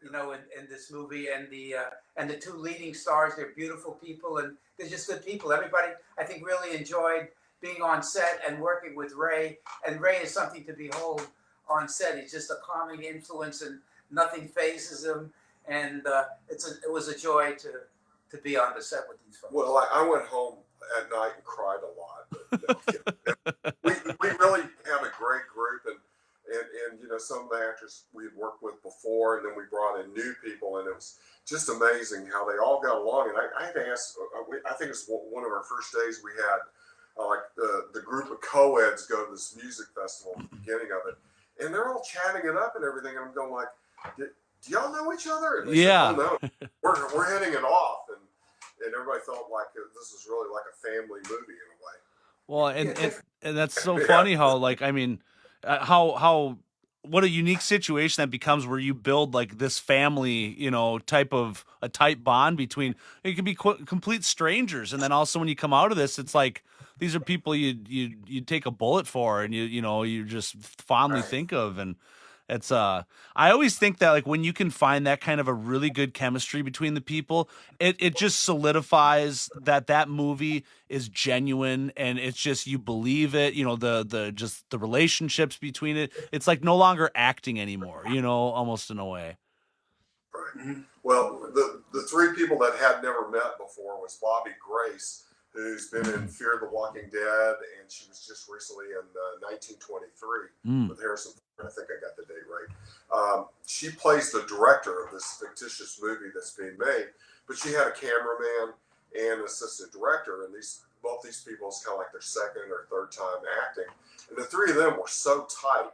In this movie, and the two leading stars, they're beautiful people, and they're just good people. Everybody, I think, really enjoyed being on set and working with Ray. And Ray is something to behold on set. He's just a calming influence, and nothing phases him. And it was a joy to be on the set with these folks. Well, I went home at night and cried a lot. But, we really have a great group, and some of the actors we had worked with before, and then we brought in new people, and it was just amazing how they all got along. And I had to ask, I think it's one of our first days we had the group of co-eds go to this music festival at the beginning of it, and they're all chatting it up and everything, and I'm going like, do y'all know each other? And they said, oh, no, we're hitting it off, and everybody felt like this was really like a family movie in a way. Well, and that's so funny how how what a unique situation that becomes where you build like this family, type of a tight bond between. It could be complete strangers, and then also when you come out of this, it's like these are people you take a bullet for, and you just fondly think of, and it's I always think that like when you can find that kind of a really good chemistry between the people, it just solidifies that movie is genuine, and it's just you believe it. The relationships between it. It's like no longer acting anymore. Almost in a way. Right. Mm-hmm. Well, the three people that had never met before was Bobby Grace, who's been in Fear the Walking Dead, and she was just recently in 1923 with Harrison Ford. I think I got the date right. She plays the director of this fictitious movie that's being made, but she had a cameraman and an assistant director, and both these people is kind of like their second or third time acting, and the three of them were so tight.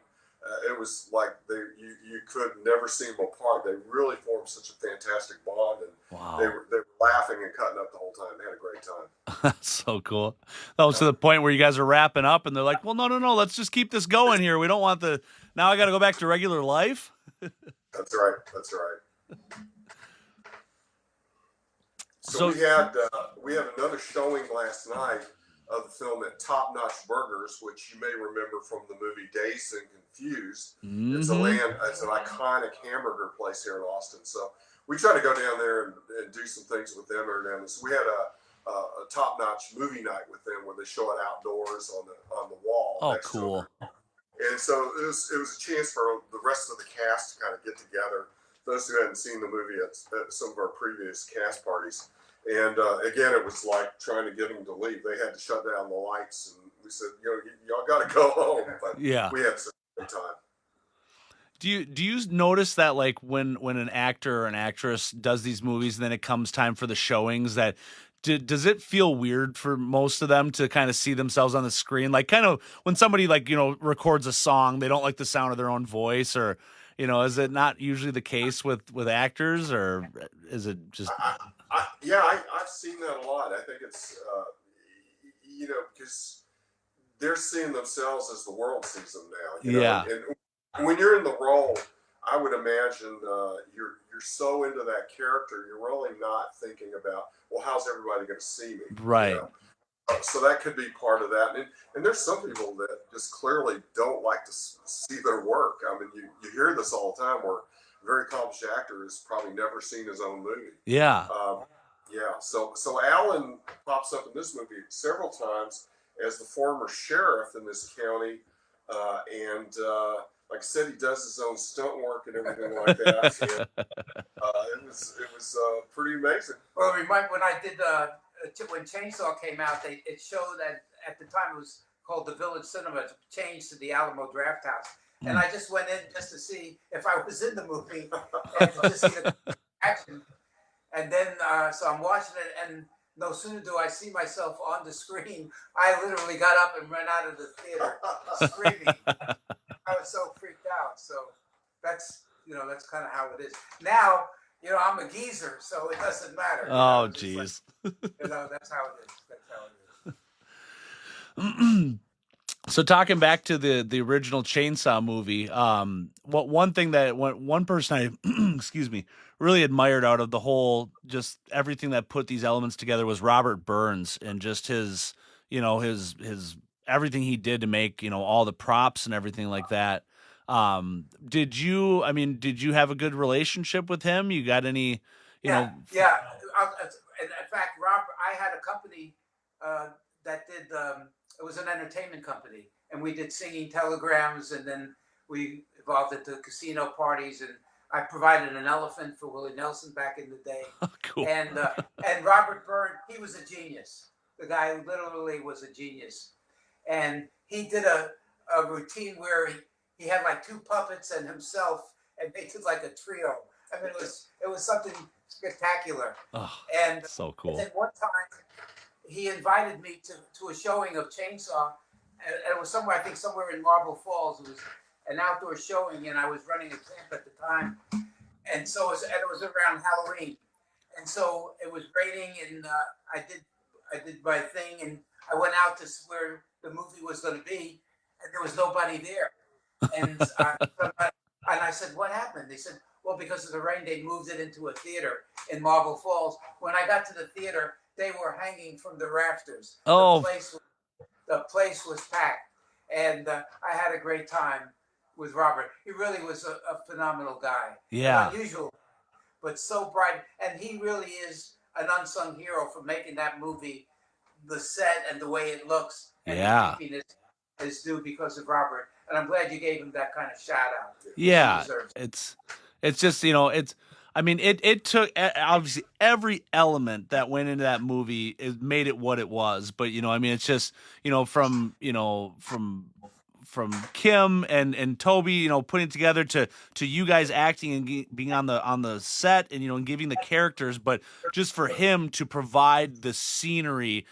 It was like you could never see them apart. They really formed such a fantastic bond, and they were laughing and cutting up the whole time. They had a great time. That's so cool. That was to the point where you guys are wrapping up, and they're like, "Well, no, let's just keep this going here. We don't want now I got to go back to regular life." That's right. So we had another showing last night of the film at Top Notch Burgers, which you may remember from the movie Dazed and Confused. Mm-hmm. It's an iconic hamburger place here in Austin. So we try to go down there and do some things with them every now and then. So we had a Top Notch movie night with them where they show it outdoors on the wall. Oh, cool. And so it was a chance for the rest of the cast to kind of get together. Those who hadn't seen the movie at some of our previous cast parties. And again, it was like trying to get them to leave. They had to shut down the lights, and we said, y'all got to go home. But we had such a good time. Do you notice that like when an actor or an actress does these movies, and then it comes time for the showings, that does it feel weird for most of them to kind of see themselves on the screen? Like kind of when somebody records a song, they don't like the sound of their own voice, or is it not usually the case with actors, or is it just? I've seen that a lot. I think it's because they're seeing themselves as the world sees them now. And when you're in the role, I would imagine you're so into that character, you're really not thinking about, well, how's everybody going to see me? Right. You know? So that could be part of that. And there's some people that just clearly don't like to see their work. I mean, you hear this all the time where a very accomplished actor has probably never seen his own movie. Yeah. Yeah. So Alan pops up in this movie several times as the former sheriff in this county. And like I said, he does his own stunt work and everything like that. And, it was pretty amazing. Well, remind when I did when Chainsaw came out, it showed that at the time it was called the Village Cinema, changed to the Alamo Draft House, and I just went in just to see if I was in the movie and to just see the action. And then so I'm watching it, and no sooner do I see myself on the screen, I literally got up and ran out of the theater screaming. I was so freaked out. So that's kind of how it is now. I'm a geezer, so it doesn't matter. Oh, geez. Like, that's how it is. That's how it is. So talking back to the original Chainsaw movie, one thing that one person I excuse me, really admired out of the whole, just everything that put these elements together, was Robert Burns, and just his everything he did to make, all the props and everything like that. Did you have a good relationship with him? You got any, Yeah. In fact, Robert, I had a company that did, it was an entertainment company, and we did singing telegrams, and then we evolved into casino parties, and I provided an elephant for Willie Nelson back in the day. Cool. And Robert Byrne, he was a genius. The guy literally was a genius. And he did a routine where he had like two puppets and himself, and they did like a trio. I mean, it was something spectacular. Oh, and so cool. And then one time, he invited me to a showing of Chainsaw, and it was somewhere in Marble Falls. It was an outdoor showing, and I was running a camp at the time, and so it was around Halloween, and so it was raining, and I did my thing, and I went out to where the movie was going to be, and there was nobody there, and I said, "What happened?" They said, "Well, because of the rain, they moved it into a theater in Marble Falls." When I got to the theater, they were hanging from the rafters. Oh, the place was packed, and I had a great time with Robert. He really was a phenomenal guy. Yeah. Unusual, but so bright, and he really is an unsung hero for making that movie, the set and the way it looks. And yeah. His due because of Robert, and I'm glad you gave him that kind of shout out. Yeah, it's just, it took obviously every element that went into that movie, it made it what it was. But it's just from Kim and Toby, putting it together to you guys acting and being on the set and and giving the characters, but just for him to provide the scenery,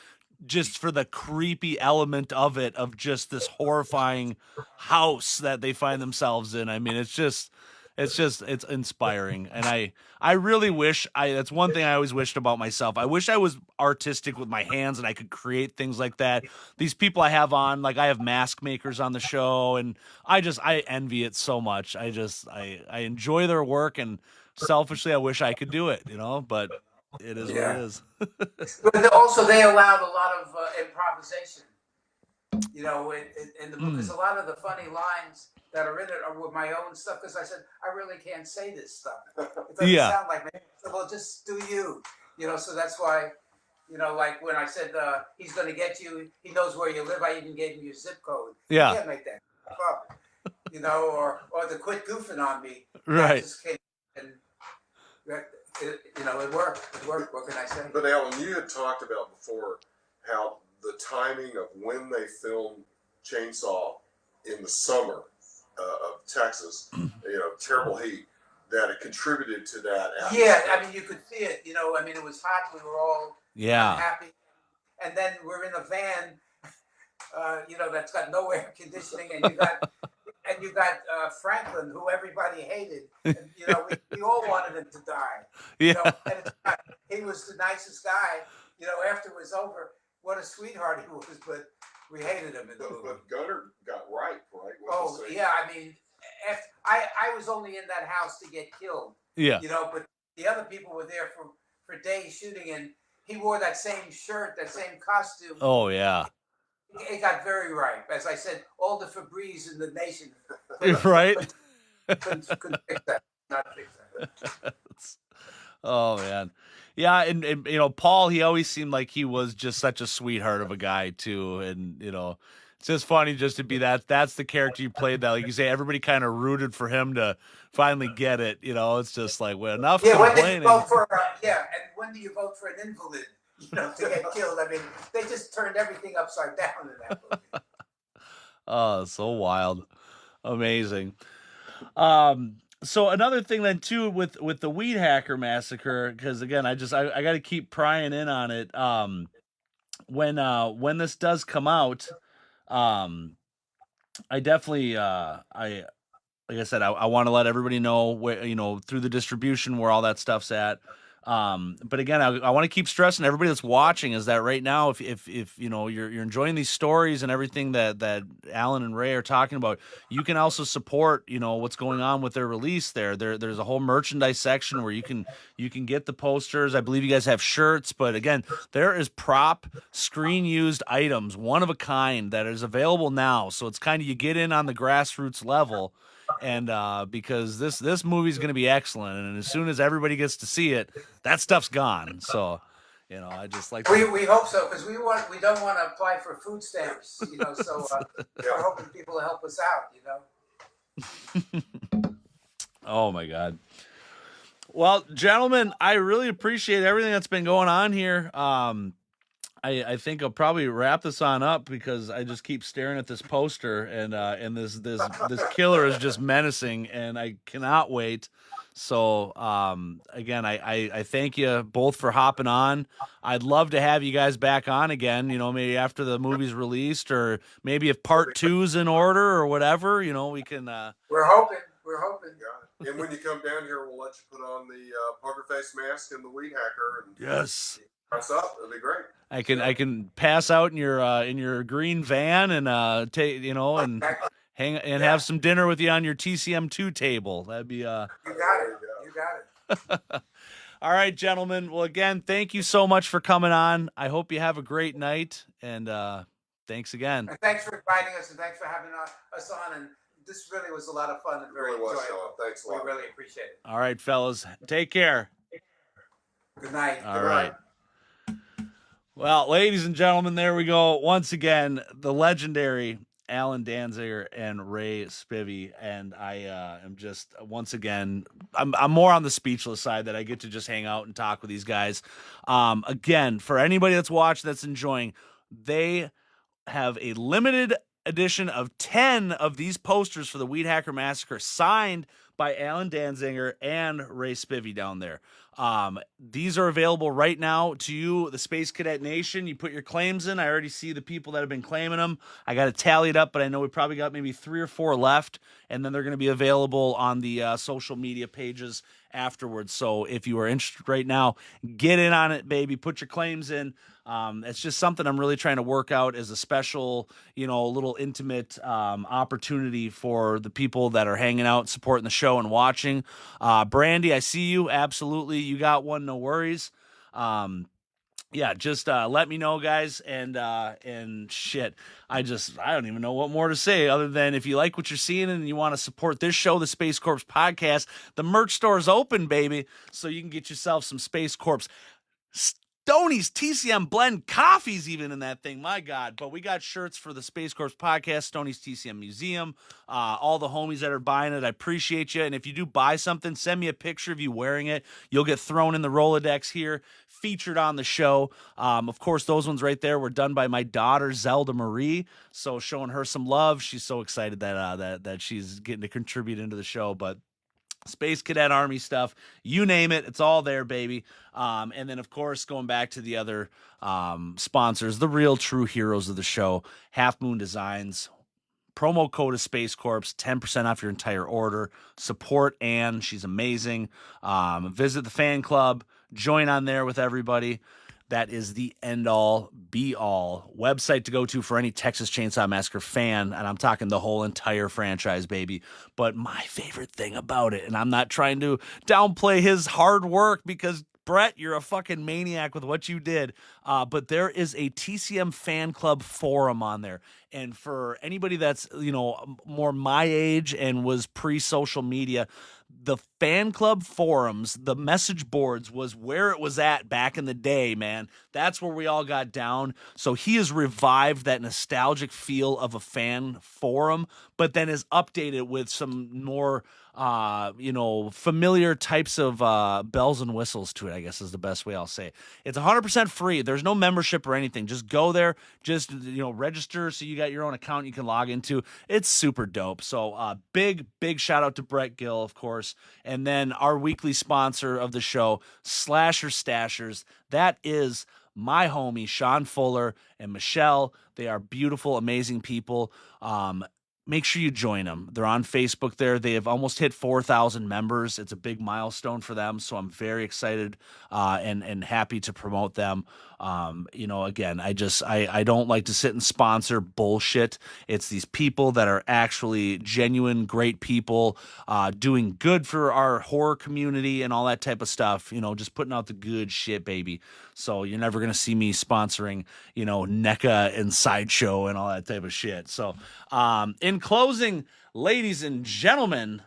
just for the creepy element of it, of just this horrifying house that they find themselves in. I mean, it's inspiring. And I really wish, that's one thing I always wished about myself. I wish I was artistic with my hands and I could create things like that. These people I have on, like I have mask makers on the show, and I envy it so much. I enjoy their work, and selfishly, I wish I could do it, but it is what it is. But also, they allowed a lot of improvisation. In the book, because a lot of the funny lines that are in it are with my own stuff. Because I said I really can't say this stuff. It doesn't sound like me. So, well, just do you. So that's why. Like when I said he's going to get you. He knows where you live. I even gave him your zip code. Yeah. You can't make that up. Or the quit goofing on me. Right. Just came and. It worked. It worked. What can I say? But Alan, you had talked about before how the timing of when they filmed Chainsaw in the summer of Texas, terrible heat, that it contributed to that atmosphere. Yeah, I mean, you could see it. It was hot. We were all happy, and then we're in a van, that's got no air conditioning, and you got Franklin, who everybody hated. And, we all wanted him to die. Yeah. And he was the nicest guy. After it was over, what a sweetheart he was, but we hated him in the movie. But Gunnar got right? Oh, yeah. I mean, I was only in that house to get killed. Yeah. But the other people were there for days shooting, and he wore that same shirt, that same costume. Oh yeah. It got very ripe. As I said, all the Febreze in the nation Right. couldn't fix that. Not fix that. Oh man. Yeah, and Paul, he always seemed like he was just such a sweetheart of a guy too, and it's just funny just to be that's the character you played, that like you say everybody kind of rooted for him to finally get it. It's just like, well, enough complaining. And when do you vote for an invalid? To get killed. I mean, they just turned everything upside down in that movie. Oh, so wild. Amazing. So another thing then too with the Weedhacker Massacre, because again, I got to keep prying in on it. When this does come out, I definitely like I said, I want to let everybody know where, through the distribution where all that stuff's at. But again, I want to keep stressing everybody that's watching is that right now, if you're enjoying these stories and everything that Alan and Ray are talking about, you can also support, what's going on with their release there's a whole merchandise section where you can get the posters. I believe you guys have shirts, but again, there is prop screen used items, one of a kind, that is available now. So it's kind of, you get in on the grassroots level. And because this movie is going to be excellent, and as soon as everybody gets to see it, that stuff's gone. So, I just like we hope so, because we don't want to apply for food stamps, So we're hoping people will help us out, Oh my God. Well, gentlemen, I really appreciate everything that's been going on here. I think I'll probably wrap this on up because I just keep staring at this poster and this killer is just menacing and I cannot wait. So again, I thank you both for hopping on. I'd love to have you guys back on again, maybe after the movie's released, or maybe if part 2's in order or whatever, we can. We're hoping. Yeah. And when you come down here, we'll let you put on the poker face mask and the weed hacker. And yes. Pass up. It'll be great. I can pass out in your green van and take and hang and have some dinner with you on your TCM 2 table. That'd be You got it. All right, gentlemen. Well, again, thank you so much for coming on. I hope you have a great night, and thanks again. And thanks for inviting us, and thanks for having us on. And this really was a lot of fun and very enjoyable. Thanks a lot. We really appreciate it. All right, fellas. Take care. Good night. All right. Well, ladies and gentlemen, there we go. Once again, the legendary Alan Danziger and Ray Spivey, and I am just, once again, I'm more on the speechless side that I get to just hang out and talk with these guys. Again, for anybody that's watching, that's enjoying, they have a limited edition of 10 of these posters for the Weedhacker Massacre signed by Alan Danziger and Ray Spivey down there. These are available right now to you, the Space Cadet Nation. You put your claims in. I already see the people that have been claiming them. I got it tallied up, but I know we probably got maybe 3 or 4 left, and then they're going to be available on the social media pages afterwards. So if you are interested right now, get in on it, baby. Put your claims in. It's just something I'm really trying to work out as a special, little intimate opportunity for the people that are hanging out, supporting the show and watching. Brandy, I see you. Absolutely. You got one. No worries. Yeah, just let me know, guys, and shit. I don't even know what more to say other than if you like what you're seeing and you want to support this show, the Space Corps Podcast, the merch store is open, baby, so you can get yourself some Space Corps Stoney's TCM blend coffees even in that thing, my God. But we got shirts for the Space Corps Podcast, Stoney's TCM Museum, all the homies that are buying it. I appreciate you. And if you do buy something, send me a picture of you wearing it. You'll get thrown in the Rolodex here, featured on the show. Of course, those ones right there were done by my daughter, Zelda Marie. So showing her some love. She's so excited that she's getting to contribute into the show. But Space Cadet Army stuff, you name it, it's all there, baby. And then, of course, going back to the other sponsors, the real true heroes of the show, Half Moon Designs. Promo code is Space Corps, 10% off your entire order. Support Anne, she's amazing. Visit the fan club, join on there with everybody. That is the end-all, be-all website to go to for any Texas Chainsaw Massacre fan, and I'm talking the whole entire franchise, baby. But my favorite thing about it, and I'm not trying to downplay his hard work because Brett, you're a fucking maniac with what you did. But there is a TCM Fan Club forum on there. And for anybody that's, more my age and was pre-social media, the fan club forums, the message boards was where it was at back in the day, man. That's where we all got down. So he has revived that nostalgic feel of a fan forum, but then has updated with some more familiar types of bells and whistles to it, I guess is the best way I'll say it. It's 100% free. There's no membership or anything. Just go there, just, register so you got your own account you can log into. It's super dope. So big shout out to Brett Gill, of course. And then our weekly sponsor of the show, Slasher Stashers. That is my homie, Sean Fuller and Michelle. They are beautiful, amazing people. Make sure you join them. They're on Facebook there. They have almost hit 4,000 members. It's a big milestone for them, so I'm very excited and happy to promote them. Again, I don't like to sit and sponsor bullshit. It's these people that are actually genuine, great people doing good for our horror community and all that type of stuff. Just putting out the good shit, baby. So you're never going to see me sponsoring, NECA and Sideshow and all that type of shit. So in closing, ladies and gentlemen,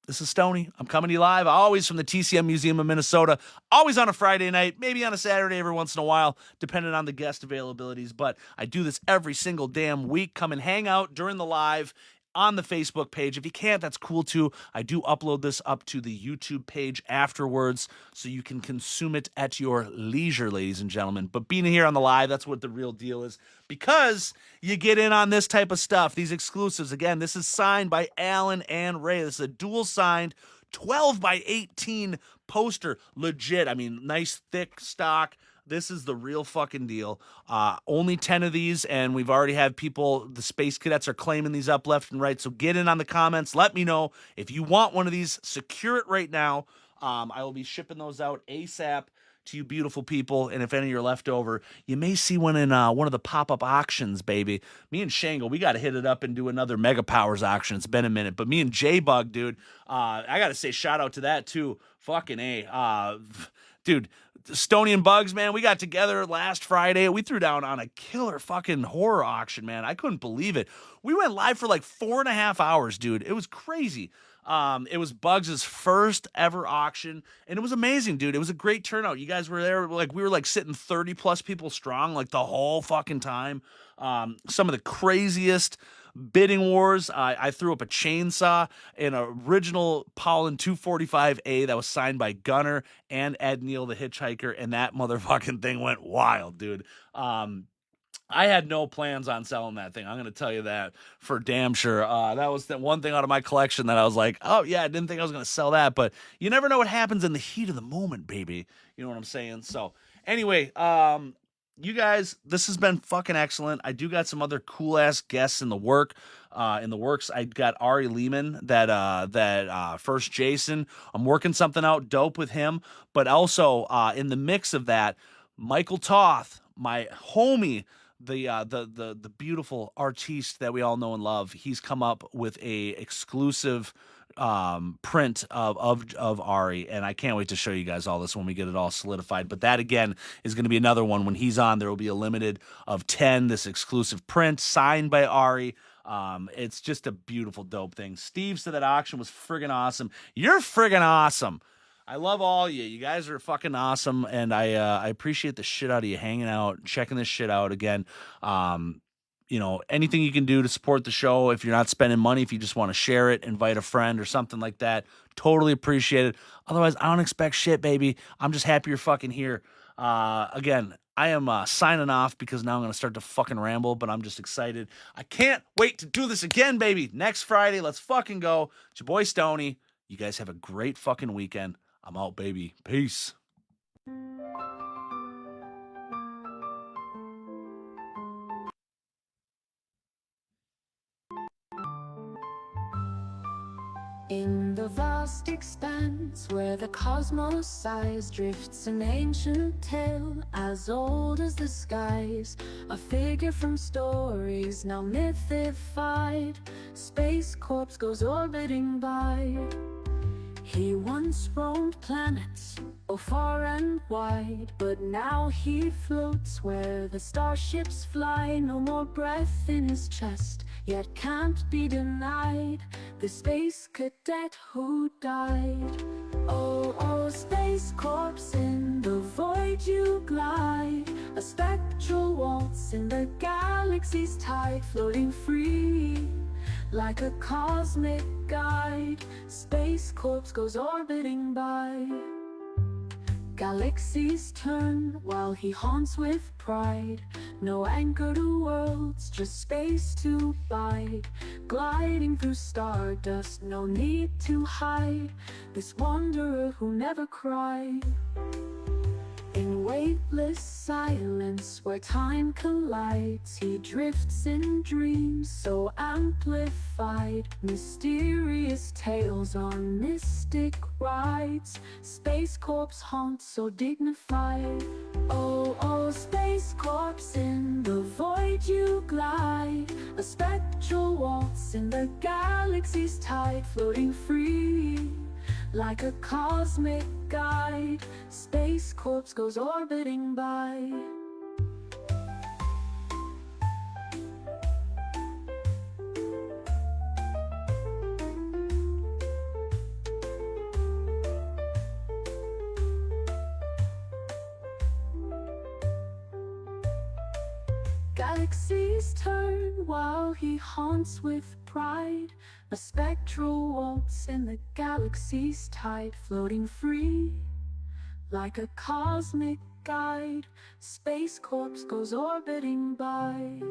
this is Stoney. I'm coming to you live, always from the TCM Museum of Minnesota, always on a Friday night, maybe on a Saturday every once in a while, depending on the guest availabilities. But I do this every single damn week. Come and hang out during the live on the Facebook page. If you can't, that's cool too. I do upload this up to the YouTube page afterwards, so you can consume it at your leisure, ladies and gentlemen. But being here on the live, that's what the real deal is, because you get in on this type of stuff, these exclusives. Again, this is signed by Alan and Ray. This is a dual signed 12 by 18 poster. Legit. I mean, nice thick stock. This is the real fucking deal. Only 10 of these, and we've already had people, the Space Cadets are claiming these up left and right. So get in on the comments. Let me know if you want one of these. Secure it right now. I will be shipping those out ASAP to you beautiful people. And if any are left over, you may see one in one of the pop-up auctions, baby. Me and Shango, we got to hit it up and do another Mega Powers auction. It's been a minute. But me and J-Bug, dude, I got to say shout out to that too. Fucking A. Dude, Stony and Bugs, man, we got together last Friday. We threw down on a killer fucking horror auction, man. I couldn't believe it. We went live for like 4.5 hours, dude. It was crazy. It was Bugs' first ever auction, and it was amazing, dude. It was a great turnout. You guys were there. We were sitting 30 plus people strong, the whole fucking time. Some of the craziest bidding wars. I threw up a chainsaw, an original Paulin 245A that was signed by Gunner and Ed Neal, the hitchhiker, and that motherfucking thing went wild, dude. I had no plans on selling that thing. I'm going to tell you that for damn sure. That was the one thing out of my collection that I was like, oh, yeah, I didn't think I was going to sell that. But you never know what happens in the heat of the moment, baby. You know what I'm saying? So anyway, you guys, this has been fucking excellent. I do got some other cool-ass guests in the works. I got Ari Lehman, that first Jason. I'm working something out dope with him. But also in the mix of that, Michael Toth, my homie, the beautiful artiste that we all know and love. He's come up with a exclusive print of Ari, and I can't wait to show you guys all this when we get it all solidified. But that again is going to be another one. When he's on, there will be a limited of 10, this exclusive print signed by Ari. It's just a beautiful, dope thing. Steve said that auction was friggin' awesome. You're friggin' awesome. I love all you. You guys are fucking awesome, and I appreciate the shit out of you hanging out, checking this shit out again. Anything you can do to support the show. If you're not spending money, if you just want to share it, invite a friend or something like that, totally appreciate it. Otherwise, I don't expect shit, baby. I'm just happy you're fucking here. Again, I am signing off because now I'm going to start to fucking ramble, but I'm just excited. I can't wait to do this again, baby. Next Friday, let's fucking go. It's your boy Stoney. You guys have a great fucking weekend. I'm out, baby. Peace. In the valley vast expanse where the cosmos sighs drifts an ancient tale as old as the skies. A figure from stories now mythified, Space Corps goes orbiting by. He once roamed planets, oh far and wide, but now he floats where the starships fly. No more breath in his chest, yet can't be denied the space cadet who died. Oh, oh, Space Corps, in the void you glide, a spectral waltz in the galaxy's tide, floating free like a cosmic guide. Space Corps goes orbiting by. Galaxies turn while he haunts with pride. No anchor to worlds, just space to bide. Gliding through stardust, no need to hide. This wanderer who never cried. In weightless silence where time collides, he drifts in dreams so amplified. Mysterious tales on mystic rides, Space Corps haunt so dignified. Oh, oh, Space Corps, in the void you glide, a spectral waltz in the galaxy's tide, floating free like a cosmic guide. Space Corps goes orbiting by. Galaxies turn while he haunts with pride. A spectral waltz in the galaxy's tide, floating free like a cosmic guide. Space Corps goes orbiting by.